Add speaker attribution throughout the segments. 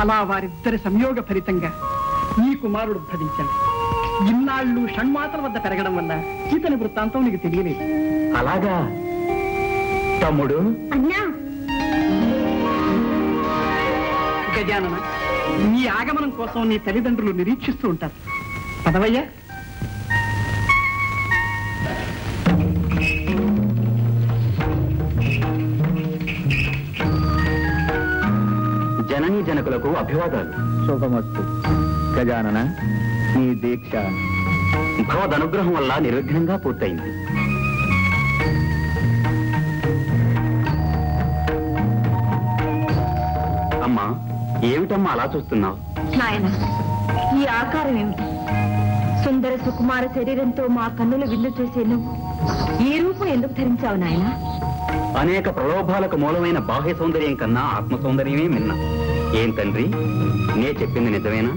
Speaker 1: అలా వారిద్దరి సంయోగ ఫలితంగా ఈ కుమారుడు భవించాడు. ఇన్నాళ్ళు షణ్మాతల వద్ద పెరగడం వల్ల ఇతని వృత్తాంతం నీకు తెలియలేదు.
Speaker 2: అలాగా తమ్ముడు?
Speaker 3: అన్నా
Speaker 1: గజానన, నీ ఆగమనం కోసం నీ తల్లిదండ్రులు నిరీక్షిస్తూ ఉంటారు. పదవయ్యా.
Speaker 2: జననీ జనకులకు అభివాదాలు.
Speaker 4: శుభమస్తు. గజానన, నీ దీక్ష
Speaker 2: భగవదనుగ్రహం వల్ల నిర్విఘ్నంగా పూర్తయింది. అమ్మా, ఏమిటమ్మా అలా చూస్తున్నావు?
Speaker 3: నాయన, ఈ ఆకారం ఏమిటి? సుందర సుకుమార శరీరంతో మా కన్నులు విందు చేసే నువ్వు ఈ రూపం ఎందుకు ధరించావు నాయన?
Speaker 2: అనేక ప్రలోభాలకు మూలమైన బాహ్య సౌందర్యం కన్నా ఆత్మ సౌందర్యమే మిన్న. ఏం తండ్రి, నే చెప్పింది నిజమేనా?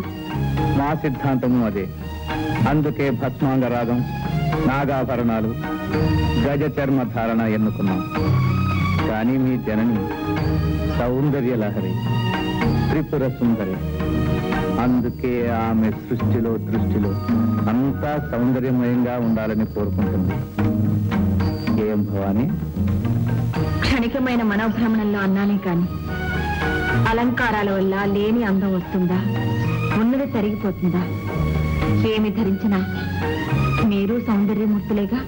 Speaker 4: మా సిద్ధాంతము అదే. అందుకే భస్మాంగరాగం, నాగాభరణాలు, గజ చర్మ ధారణ ఎన్నుకున్నాం. కానీ మీ జనని సౌందర్య లహరి, త్రిపుర సుందరి. అందుకే ఆమె సృష్టిలో దృష్టిలో అంతా సౌందర్యమయంగా ఉండాలని కోరుకుంటుంది. ఏం భవాని?
Speaker 3: క్షణికమైన మనోభ్రమణంలో అన్నానే కాని అలంకారాల వల్ల లేని అందం వస్తుందా? ఉన్నది తరిగిపోతుందా? ఏమి ధరించినా మీరు సౌందర్యమూర్తులేగా.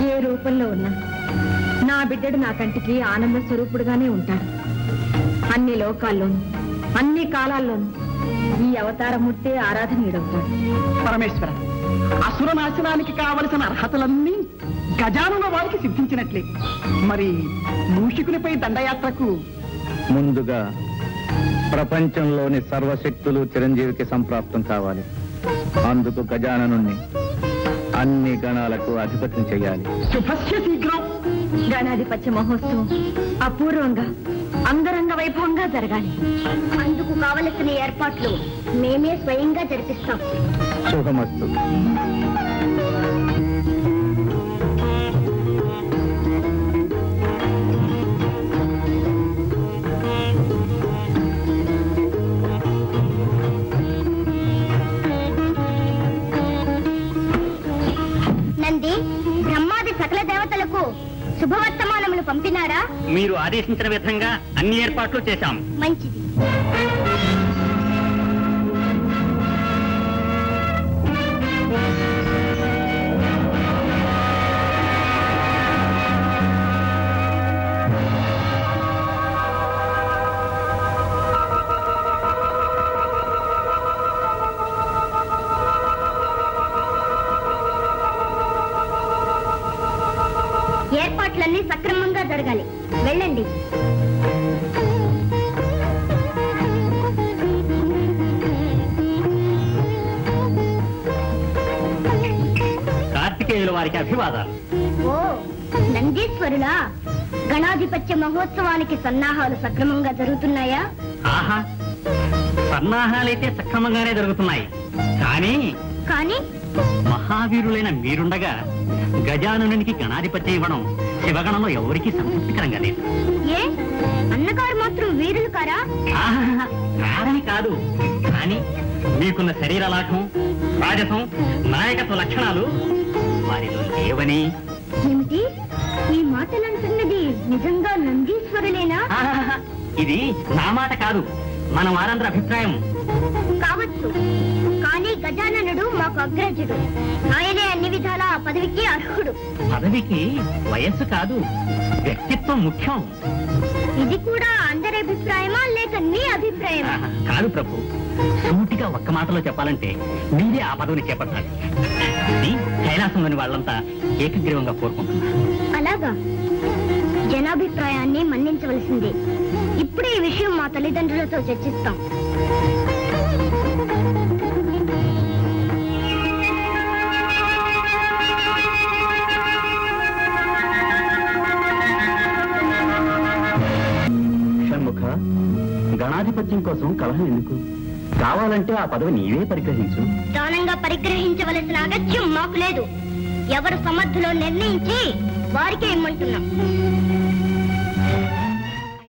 Speaker 3: ఏ రూపంలో ఉన్నా నా బిడ్డడు నా కంటికి ఆనంద స్వరూపుడుగానే ఉంటాడు. అన్ని లోకాల్లోనూ అన్ని కాలాల్లోనూ ఈ అవతారమూర్తే ఆరాధనీయుడవుతాడు.
Speaker 1: పరమేశ్వర, అసురనాశనానికి కావలసిన అర్హతలన్నీ గజానన వారికి సిద్ధించినట్లే. మరి మూషికునిపై దండయాత్రకు
Speaker 4: ముందుగా ప్రపంచంలోని సర్వశక్తులు చిరంజీవికి సంప్రాప్తం కావాలి. అందుకు గజాననుణ్ణి అన్ని గణాలకు అధిపత్యం చెయ్యాలి.
Speaker 1: శుభస్య శీఘ్రం.
Speaker 3: గణాధిపత్య మహోత్సవం అపూర్వంగా అంగరంగ వైభవంగా జరగాలి. అందుకు కావలసిన ఏర్పాట్లు మేమే స్వయంగా జరిపిస్తాం.
Speaker 4: శుభమస్తు.
Speaker 3: నంది, బ్రహ్మాది సకల దేవతలకు శుభవర్తమానములు పంపినారా?
Speaker 2: మీరు ఆదేశించిన విధంగా అన్ని ఏర్పాట్లు చేశాం.
Speaker 3: మంచిది. ఏర్పాట్లన్నీ సక్రమంగా జరగాలి. వెళ్ళండి.
Speaker 2: కార్తికేయుల వారికి అభివాదాలు.
Speaker 3: ఓ నందీశ్వరులా, గణాధిపత్య మహోత్సవానికి సన్నాహాలు సక్రమంగా జరుగుతున్నాయా?
Speaker 2: ఆహా, సన్నాహాలైతే సక్రమంగానే జరుగుతున్నాయి. కానీ
Speaker 3: కానీ
Speaker 2: మహావీరులైన మీరుండగా గజాననునికి గణాధిపత్యం ఇవ్వడం శివగణంలో ఎవరికీ సంతృప్తికరంగా లేదు.
Speaker 3: ఏ అన్నగారు మాత్రం వీరులు కారా?
Speaker 2: ఆహా, కాదని కాదు. కానీ మీకున్న శరీర లాఘం, రాజసం, నాయకత్వ లక్షణాలు వారిలో లేవని.
Speaker 3: ఏమిటి ఈ మాటలంటున్నది? నిజంగా నందీశ్వరులేనా?
Speaker 2: ఆహాహా, ఇది నా మాట కాదు, మన వారందరి అభిప్రాయం.
Speaker 3: కావచ్చు, కానీ గజాననుడు మాకు అగ్రజుడు. ఆయనే అన్ని విధాలా ఆ పదవికి అర్హుడు.
Speaker 2: పదవికి వయస్సు కాదు, వ్యక్తిత్వం ముఖ్యం.
Speaker 3: ఇది కూడా అందరి అభిప్రాయమా లేక నీ అభిప్రాయమా?
Speaker 2: ఆహా, కాదు ప్రభు, సూటిగా ఒక్క మాటలో చెప్పాలంటే మీరే ఆ పదవిని చేపట్టాలి. ఇది కైలాసంలోని వాళ్ళంతా ఏకగ్రీవంగా కోరుకుంటున్నారు.
Speaker 3: అలాగా? జనాభిప్రాయాన్ని మన్నించవలసిందే. ఇప్పుడే ఈ విషయం మా తల్లిదండ్రులతో చర్చిస్తాం.
Speaker 2: షణ్ముఖ, గణాధిపత్యం కోసం కలహం ఎందుకు? కావాలంటే ఆ పదవి నీవే పరిగ్రహించు.
Speaker 3: దానంగా పరిగ్రహించవలసిన అగత్యం మాకు లేదు. ఎవరు సమర్థులో నిర్ణయించి వారికే ఇమ్మంటున్నాం.